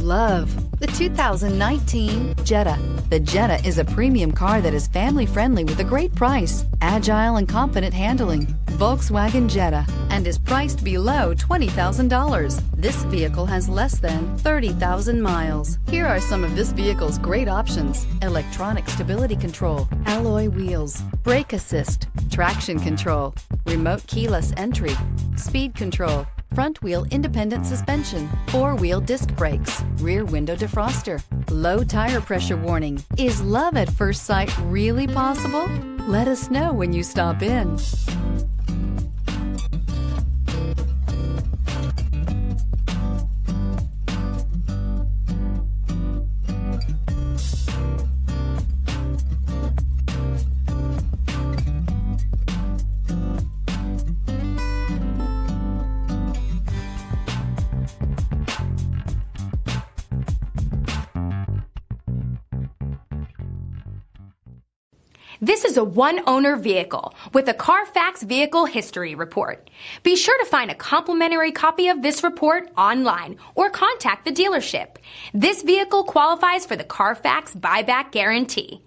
love the 2019 Jetta. The Jetta is a premium car that is family-friendly with a great price, agile and confident handling. Volkswagen Jetta, and is priced below $20,000. This vehicle has less than 30,000 miles. Here are some of this vehicle's great options: electronic stability control, alloy wheels, brake assist, traction control, remote keyless entry, speed control, front wheel independent suspension, four-wheel disc brakes, rear window defroster, low tire pressure warning. Is love at first sight really possible? Let us know when you stop in. This is a one-owner vehicle with a Carfax Vehicle History Report. Be sure to find a complimentary copy of this report online or contact the dealership. This vehicle qualifies for the Carfax Buyback Guarantee.